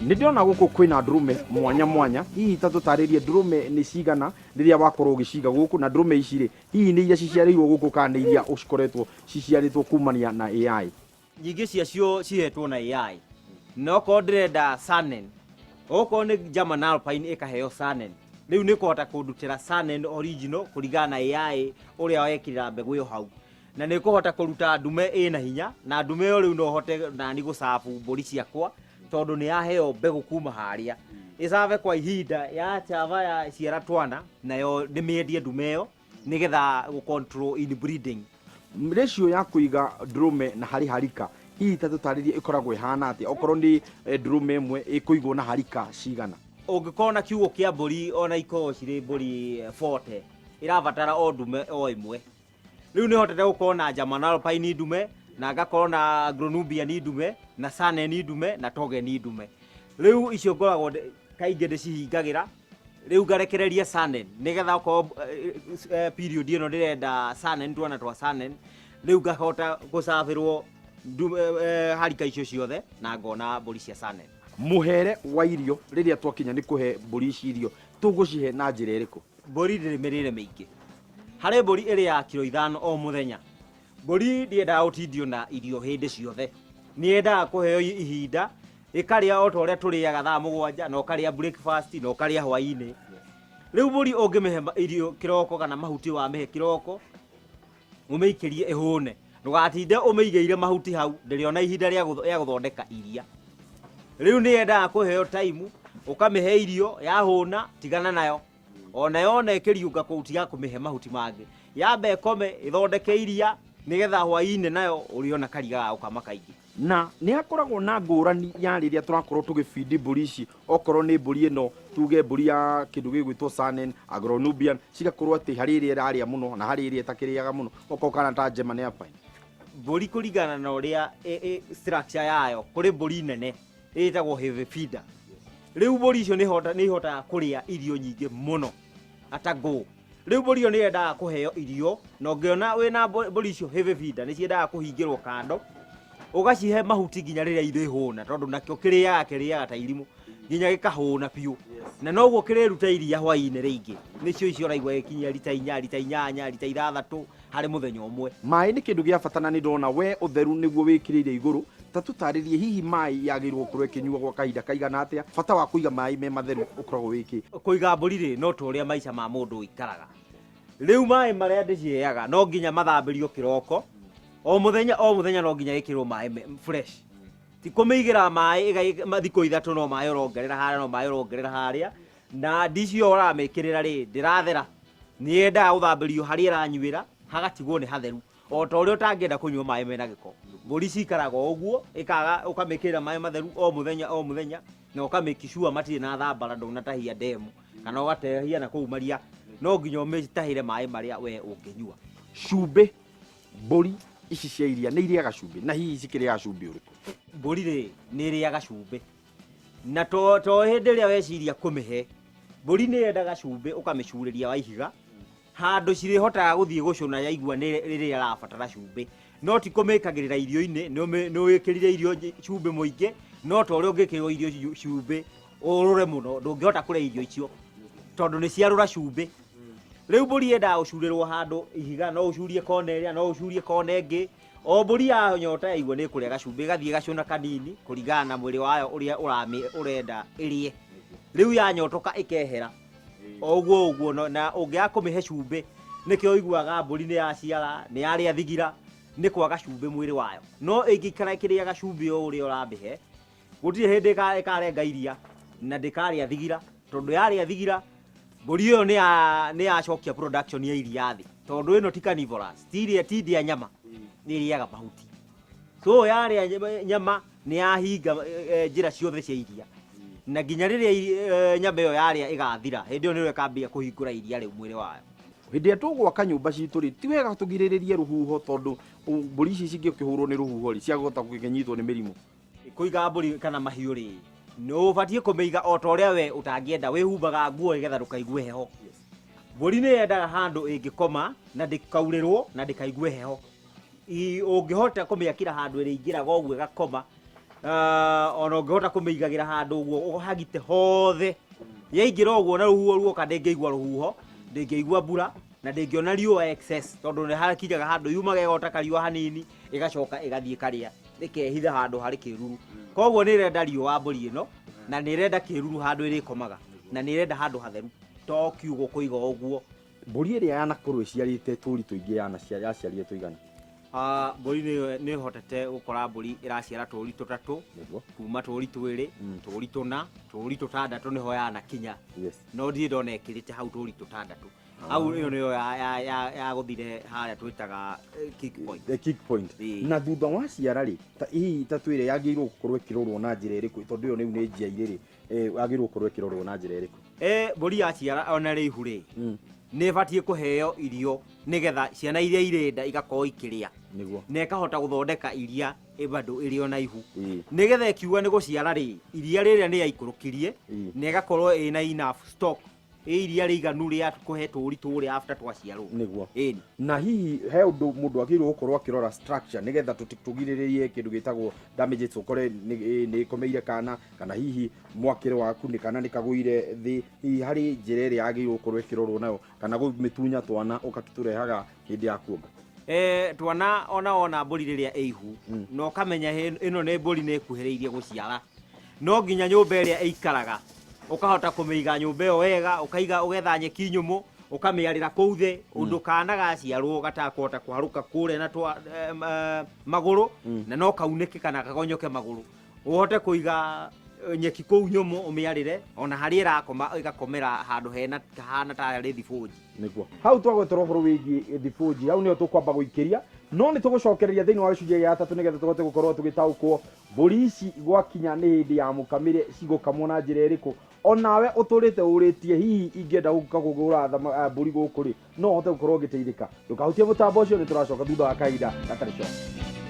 Nĩndĩrona gũkũ kwĩna ndũrũme mwanya mwanya, hihi ta tũtarĩrie ndũrũme nĩ cigana rĩrĩa wakorwo ũgĩciga gũkũ, na ndũrũme ici rĩ hihi nĩ iria ciciarĩirwo gũkũ kana nĩ iria ũcikoretwo ciciarĩtwo kumania na AI? Nyingĩ ciacio cihetwo na AI. No ko ndĩrenda Saanen, okorwo nĩ German Alpine ĩkaheo Saanen, rĩu nĩ kũhota kũndutĩra Saanen original kũringana na AI ũrĩa wekĩrĩra mbegũ ĩyo hau, na nĩ kũhota kũruta ndume ĩna hinya, na ndume ĩyo rĩu no hote nani gũcabu mbũri ciakwa tondũ nĩ yaheo mbegũ kuma harĩa ĩcabe kwa ihinda ya chava ya ciara twana, nayo ndĩmĩendie ndume ĩyo nĩgetha gũ-control inbreeding. Ratio ya kũiga ndũrũme na harĩ harika hihi ta tũtarĩrie ĩkoragwo ĩhana atĩa, okorwo nĩ ndũrũme ĩmwe ĩkũigwo na harika cigana? Ũngĩkorwo na kiugũ kĩa mbũri ona ikorwo cirĩ mbũri 40 ĩrabatara o ndume o ĩmwe. Rĩu nĩ hotete gũkorwo na German Alpine ndume, na ngakorwo na Gronubian ndume, na Saanen ndume, na Togen ndume. Rĩu icio ngoragwo kaingĩ ndĩcihingagĩra, rĩu ngarekereria Saanen nĩgetha okorwo period ĩno ndĩrenda Saanen, twana twa Saanen, rĩu ngahota gũcabĩrwo harika icio ciothe na ngona mbũri cia Saanen. Mũhere wa irio rĩrĩa twakinya nĩ kũhe mbũri ici irio tũgũcihe na njĩra ĩrĩkũ? Mbũri ndĩrĩ mĩrĩre mĩingĩ. Harĩ mbũri ĩrĩ ya kilo 5 o mũthenya. Mbũri ndĩendaga gũtindio na irio hĩndĩ ciothe. Nĩendaga kũheo ihinda, ĩkarĩa o ta ũrĩa tũrĩaga thaa 7 na ũkarĩa breakfast na ũkarĩa hwaĩ-inĩ. Rĩu mbũri ũngĩmĩhe irio kĩroko kana mahuti wa mĩhe kĩroko, ũmĩikĩrie ĩhũne. Ndũgatinde ũmĩigĩire mahuti hau, ndĩrĩona ihinda rĩa gũthondeka iria. Rĩu nĩendaga kũheo time, ũkamĩhe irio yahũna, tigana nayo. Ona yona ĩkĩriũnga kũu tiga kũmĩhe mahuti mangĩ. Yambe ĩkome ĩthondeke iria nĩgetha hwaĩ-inĩ nayo ũrĩona kariga ga gũkama kaingĩ. Na nĩ hakoragwo na ngũrani ya rĩrĩa tũrakorwo tũgĩbindi mbũri ici, okorwo nĩ mbũri ĩno tuge mbũri ya kĩndũ gĩgwĩtwo Saanen, Gronubian, cigakorwo atĩ harĩ ĩrĩa ĩrarĩa mũno na harĩ ĩrĩa ĩtakĩrĩaga mũno, okorwo kana ta German Alpine. Mbũri kũringana na ũrĩa structure yayo, kũrĩ mbũri nene ĩtagwo heavy feeder. Rĩu mbũri icio nĩ ihotaga kũrĩa irio nyingĩ mũno ata ngũ. Rĩu mbũri ĩyo nĩ yendaga kũheo irio, na ũngĩona wĩna mbũri icio heavy feeder nĩ ciendaga kũhingĩrwo kando, ũgacihe mahuti nginya rĩrĩa irĩhũna, tondũ nakĩo kĩrĩaga ta irimũ nginya gĩkahũna biũ. Na noguo kĩrĩruta iria hwaĩ-inĩ rĩingĩ. Nĩcio icio ũraigua gĩkinyia lita 4, lita 8, lita 6 harĩ mũthenya ũmwe. Maĩ nĩ kĩndũ gĩa bata, na nĩ ndona we ũtheru nĩguo wĩkĩrĩire igũrũ. Ta tũtarĩrie hihi maĩ yagĩrĩirwo gũkorwo ĩkĩnyua gwa kahinda kaigana atĩa, bata wa kũiga maĩ me matheru ũkoragwo wĩkĩ? Kũiga mbũri rĩ no ta ũrĩa maica ma mũndũ ikaraga. Rĩu maĩ marĩa ndĩciheaga no nginya mathambĩrio kĩroko, o mũthenya no nginya ĩkĩrwo maĩ fresh. Ti kũmĩigĩra maĩ thikũ 3 no maĩ ũrongerera harĩa no maĩ ũrongerera harĩa, na ndici yo ũramĩkĩrĩra rĩ ndĩrathera. Nĩyendaga gũthambĩrio harĩa ĩranyuĩra hagatigwo nĩ hatheru, o ta ũrĩa ũtangĩenda kũnyua maĩ mena gĩko. Mbũri cikaraga ũguo, ĩkaga ũkamĩkĩrĩra maĩ matheru o mũthenya na ũkamĩki sure matirĩ na thambara, ndũnatahia ndemu kana ũgatehia na kũu maria, no nginya ũmĩtahĩre maĩ marĩa we ũngĩnyua. Cumbĩ, mbũri ici cia iria nĩ irĩaga cumbĩ, na hihi cikĩrĩaga cumbĩ ũrĩkũ? Mbũri rĩ nĩ ĩrĩaga cumbĩ, na to hĩndĩ ĩrĩa weciria kũmĩhe. Mbũri nĩ yendaga cumbĩ, ũkamĩcurĩria wa ihiga handũ cirĩhotaga gũthiĩ gũcũna yaigua rĩrĩa arabatara cumbĩ, no ti kũmĩkagĩrĩra irio-inĩ nĩ wĩkĩrire irio cumbĩ mũingĩ, no ta ũrĩa ũngĩkĩrwo irio cumbĩ ũrũre mũno ndũngĩhota kũrĩa irio icio tondũ nĩ ciarũra cumbĩ. Rĩu mbũri yendaga gũcurĩrwo handũ ihiga, no ũcurie kona ĩrĩa, no ũcurie kona ĩngĩ. O mbũri ya nyota yaigua nĩ kũrĩa gacumbĩ gathiĩ gacũna kanini kũringana na mwĩrĩ wayo ũrĩa ũrenda ĩrĩe. Rĩu yanyotoka ĩkehera ũguo, na ũngĩaga kũmĩhe cumbĩ nĩkĩo ũiguaga mbũri nĩ yaciara, nĩ yarĩa thigira, nĩ kwaga cumbĩ mwĩrĩ wayo. No ĩngĩikara ĩkĩrĩaga cumbĩ o ũrĩa ũramĩhe, gũtirĩ hĩndĩ ĩkarenga iria na ndĩkarĩa thigira, tondũ yarĩa thigira mbũri ĩyo nĩ yacokia production ya iria thĩ, tondũ ĩno ti carnivorous, ti ndĩa nyama, nĩ ĩrĩaga mahuti. So yarĩa nyama nĩ yahinga njĩra ciothe cia iria, na nginya rĩrĩa nyama ĩyo yarĩa ĩgathira, hĩndĩ ĩyo nĩyo ĩkambia kũhingũra iria rĩu mwĩrĩ wayo. Hĩndĩ ĩrĩa tũgwaka nyũmba citũ rĩ ti wega tũgirĩrĩrie rũhuho, tondũ mbũri ici cingĩkĩhũrwo nĩ rũhuho rĩ ciagũhota gũkĩnyitwo nĩ mĩrimũ. Kũiga mbũri kana mahiũ rĩ no ũbatiĩ kũmĩiga o ta ũrĩa we ũtangĩenda, wĩhumbaga nguo nĩgetha ndũkaigue heho. Mbũri nĩ yendaga handũ ĩngĩkoma na ndĩkaurĩrwo na ndĩkaigue heho. Ũngĩhota kũmĩakĩra handũ ĩrĩingĩraga ũguo ĩgakoma, ona ũngĩhota kũmĩigagira handũ ũguo ũhagite hothe yaingĩra ũguo na rũhuho ruoka ndĩngĩigua rũhuho ndĩngĩigua mbura na ndĩngĩona riũa excess tondũ nĩ hakinyaga handũ yumaga ĩgota kariũa hanini ĩgacoka ĩgathiĩ karĩa ĩkehitha handũ harĩ kĩruru koguo nĩ ĩrenda riũa mbũri ĩno na nĩ ĩrenda kĩruru handũ ĩrĩkomaga na nĩ ĩrenda handũ hatheru to kiugo kũiga ũguo. Mbũri ĩrĩa yanakorwo ĩciarĩte tũri tũingĩ yaciarire tũigana? Mbũri nĩ hotete gũkora mbũri ĩraciara tũri tũtatũ kuma tũri twĩrĩ tũri tũna tũri tũtandatũ nĩho yanakinya no ndirĩ ndona ĩkĩrĩte hau tũri tũtandatũ au ĩyo nĩyo ya gũthire harĩa twĩtaga kick point. Na thutha wa ciara rĩ hihi ta twĩrĩ yagĩrĩirwo gũkorwo ĩkĩrorwo na njĩra ĩrĩkũ tondũ ĩyo nĩ njiairĩ rĩ yagĩrĩirwo gũkorwo ĩkĩrorwo na njĩra ĩrĩkũ? Mbũri ya ciara ona rĩ ihu rĩ nĩ batiĩ kũheo irio nĩgetha ciana iria irĩ nda igakorwo ikĩrĩa na ĩkahota gũthondeka iria bado ĩrĩ ona ihu nĩgetha ĩkiuga nĩ gũciara rĩ iria rĩrĩa nĩ yaikũrũkirie na ĩgakorwo ĩna enough stock iria rĩiganu rĩa kũhe tũri tũrĩa after twaciarwo nĩguo. Na hihi he ũndũ mũndũ agĩrĩirwo gũkorwo akĩrora structure nĩgetha tũgirĩrĩrie kĩndũ gĩtagwo damages ũkore nĩ ĩkomeire kana hihi mwakĩre waku nĩ kana nĩ kagũire thĩ hihi harĩ njĩra ĩrĩa yagĩrĩirwo gũkorwo ĩkĩrorwo nayo kana gũmĩtunya twana ũgakĩtũrehaga hĩndĩ ya kuonga? Twana ona mbũri rĩrĩa ĩihu no kamenya ĩno nĩ mbũri nĩ ĩkuhĩrĩirie gũciara no nginya nyũmba ĩrĩa ĩikaraga ukahota kũmĩiga nyũmba ĩyo wega ũgetha nyeki nyũmũ ũkamĩarĩra kũu thĩ ũndũ kana gaciarwo gatakũhota kũharũka kũrĩa na magũrũ na no kaunĩke kana kagonyoke magũrũ ũhote kũiga nyeki kũu nyũmũ ũmĩarĩre ona harĩ ĩrakoma ĩgakomera handũ hena kahana ta harĩ thibũnji. Nĩguo hau twagwetera ũhoro wĩgiĩ thibũnji hau nĩyo tũkwamba gũikĩria no nĩ tũgũcokereria thĩinĩ wa gĩcunjĩ gĩa gatatũ nĩgetha tũhote gũkorwo tũgĩtaũkwo mbũri ici gwakinya nĩ hĩndĩ ya mũkamĩre cigũkamwo na njĩra ĩrĩkũ onawe ũtũrĩte ũrĩtie hihi ingĩenda gũka kũgũra mbũri gũkũ rĩ no ũhote gũkorwo ũgĩteithĩka ndũkahutie mũtambo ũcio nĩ tũracoka thutha wa kahinda gatarĩ coka.